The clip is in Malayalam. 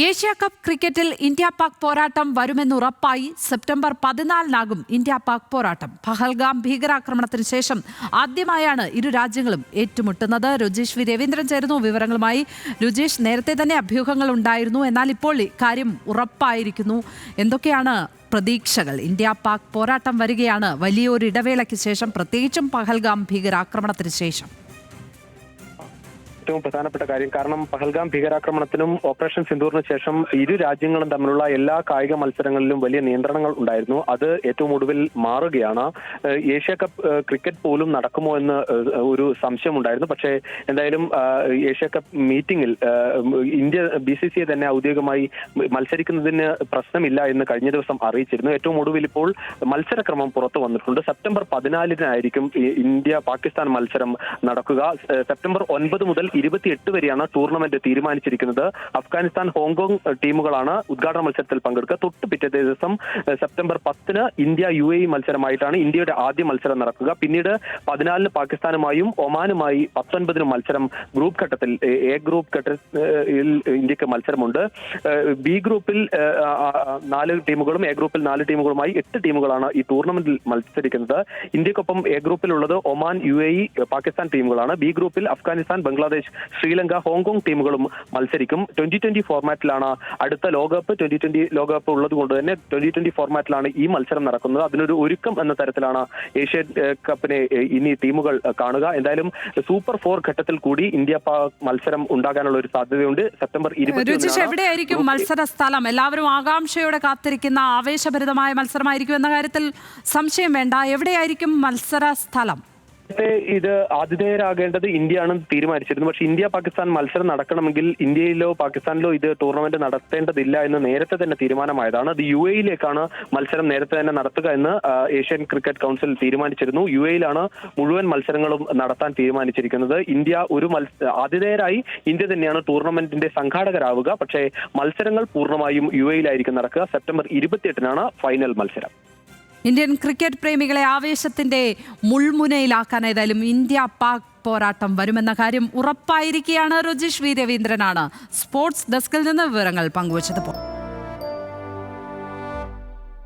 ഏഷ്യ കപ്പ് ക്രിക്കറ്റിൽ ഇന്ത്യ പാക് പോരാട്ടം വരുമെന്നുറപ്പായി. സെപ്റ്റംബർ 14-നാകും ഇന്ത്യ പാക് പോരാട്ടം. പഹൽഗാം ഭീകരാക്രമണത്തിന് ശേഷം ആദ്യമായാണ് ഇരു രാജ്യങ്ങളും ഏറ്റുമുട്ടുന്നത്. രുജീഷ് വി രവീന്ദ്രൻ ചേരുന്നു വിവരങ്ങളുമായി. രുജീഷ്, നേരത്തെ തന്നെ അഭ്യൂഹങ്ങൾ ഉണ്ടായിരുന്നു, എന്നാൽ ഇപ്പോൾ കാര്യം ഉറപ്പായിരിക്കുന്നു. എന്തൊക്കെയാണ് പ്രതീക്ഷകൾ? ഇന്ത്യ പാക് പോരാട്ടം വരികയാണ് വലിയൊരു ഇടവേളയ്ക്ക് ശേഷം, പ്രത്യേകിച്ചും പഹൽഗാം ഭീകരാക്രമണത്തിന് ശേഷം. ഏറ്റവും പ്രധാനപ്പെട്ട കാര്യം, കാരണം പഹൽഗാം ഭീകരാക്രമണത്തിനും ഓപ്പറേഷൻ സിന്ദൂറിന് ശേഷം ഇരു രാജ്യങ്ങളും തമ്മിലുള്ള എല്ലാ കായിക മത്സരങ്ങളിലും വലിയ നിയന്ത്രണങ്ങൾ ഉണ്ടായിരുന്നു. അത് ഏറ്റവും ഒടുവിൽ മാറുകയാണ്. ഏഷ്യ കപ്പ് ക്രിക്കറ്റ് പോലും നടക്കുമോ എന്ന് ഒരു സംശയം ഉണ്ടായിരുന്നു. പക്ഷേ എന്തായാലും ഏഷ്യ കപ്പ് മീറ്റിംഗിൽ ഇന്ത്യ BCCI തന്നെ ഔദ്യോഗികമായി മത്സരിക്കുന്നതിന് പ്രശ്നമില്ല എന്ന് കഴിഞ്ഞ ദിവസം അറിയിച്ചിരുന്നു. ഏറ്റവും ഒടുവിൽ ഇപ്പോൾ മത്സരക്രമം പുറത്തു വന്നിട്ടുണ്ട്. സെപ്റ്റംബർ 14-നായിരിക്കും ഇന്ത്യ പാകിസ്ഥാൻ മത്സരം നടക്കുക. സെപ്റ്റംബർ 9 മുതൽ 28 വരെയാണ് ടൂർണമെന്റ് തീരുമാനിച്ചിരിക്കുന്നത്. അഫ്ഗാനിസ്ഥാൻ, ഹോങ്കോങ് ടീമുകളാണ് ഉദ്ഘാടന മത്സരത്തിൽ പങ്കെടുക്കുക. തൊട്ട് പിറ്റേ ദിവസം സെപ്റ്റംബർ 10-ന് ഇന്ത്യ UAE മത്സരമായിട്ടാണ് ഇന്ത്യയുടെ ആദ്യ മത്സരം നടക്കുക. പിന്നീട് 14-ന് പാകിസ്ഥാനുമായും ഒമാനുമായി 19-ന് മത്സരം ഗ്രൂപ്പ് ഘട്ടത്തിൽ എ ഗ്രൂപ്പ് ഘട്ടത്തിൽ ഇന്ത്യക്ക് മത്സരമുണ്ട്. ബി ഗ്രൂപ്പിൽ 4 ടീമുകളും എ ഗ്രൂപ്പിൽ 4 ടീമുകളുമായി 8 ടീമുകളാണ് ഈ ടൂർണമെന്റിൽ മത്സരിക്കുന്നത്. ഇന്ത്യക്കൊപ്പം എ ഗ്രൂപ്പിലുള്ളത് ഒമാൻ, UAE, പാകിസ്ഥാൻ ടീമുകളാണ്. ബി ഗ്രൂപ്പിൽ അഫ്ഗാനിസ്ഥാൻ, ബംഗ്ലാദേശ്, ശ്രീലങ്ക, ഹോങ്കോങ് ടീമുകളും മത്സരിക്കും. 2020 ഫോർമാറ്റിലാണ് അടുത്ത ലോകകപ്പ്. 2020 ലോകകപ്പ് ഉള്ളത് കൊണ്ട് തന്നെ 2020 ഫോർമാറ്റിലാണ് ഈ മത്സരം നടക്കുന്നത്. അതിനൊരു ഒരുക്കം എന്ന തരത്തിലാണ് ഏഷ്യൻ കപ്പിനെ ഇനി ടീമുകൾ കാണുക. എന്തായാലും സൂപ്പർ 4 ഘട്ടത്തിൽ കൂടി ഇന്ത്യ പാക് മത്സരം ഉണ്ടാകാനുള്ള ഒരു സാധ്യതയുണ്ട്. സെപ്റ്റംബർ 20. എവിടെയായിരിക്കും മത്സര സ്ഥലം? എല്ലാവരും ആകാംക്ഷയോടെ കാത്തിരിക്കുന്ന ആവേശഭരിതമായ മത്സരമായിരിക്കും എന്ന കാര്യത്തിൽ സംശയം വേണ്ട. എവിടെയായിരിക്കും മത്സര സ്ഥലം? ഇത് ആതിഥേയരാകേണ്ടത് ഇന്ത്യയാണ് തീരുമാനിച്ചിരുന്നു. പക്ഷേ ഇന്ത്യ പാകിസ്ഥാൻ മത്സരം നടക്കണമെങ്കിൽ ഇന്ത്യയിലോ പാകിസ്ഥാനിലോ ഇത് ടൂർണമെന്റ് നടത്തേണ്ടതില്ല എന്ന് നേരത്തെ തന്നെ തീരുമാനമായതാണ്. അത് UAE-യിലേക്കാണ് മത്സരം നേരത്തെ തന്നെ നടത്തുക എന്ന് ഏഷ്യൻ ക്രിക്കറ്റ് കൗൺസിൽ തീരുമാനിച്ചിരുന്നു. UAE-യിലാണ് മുഴുവൻ മത്സരങ്ങളും നടത്താൻ തീരുമാനിച്ചിരിക്കുന്നത്. ഇന്ത്യ ആതിഥേയരായി ഇന്ത്യ തന്നെയാണ് ടൂർണമെന്റിന്റെ സംഘാടകരാവുക. പക്ഷേ മത്സരങ്ങൾ പൂർണ്ണമായും UAE-യിലായിരിക്കും നടക്കുക. സെപ്റ്റംബർ 28-നാണ് ഫൈനൽ മത്സരം. ഇന്ത്യൻ ക്രിക്കറ്റ് പ്രേമികളെ ആവേശത്തിന്റെ മുൾമുനയിലാക്കാൻ ഏതായാലും ഇന്ത്യ പാക് പോരാട്ടം വരുമെന്ന കാര്യം ഉറപ്പായിരിക്കുകയാണ്. രുജീഷ് വി രവീന്ദ്രനാണ് സ്പോർട്സ് ഡെസ്കിൽ നിന്ന് വിവരങ്ങൾ പങ്കുവച്ചത്.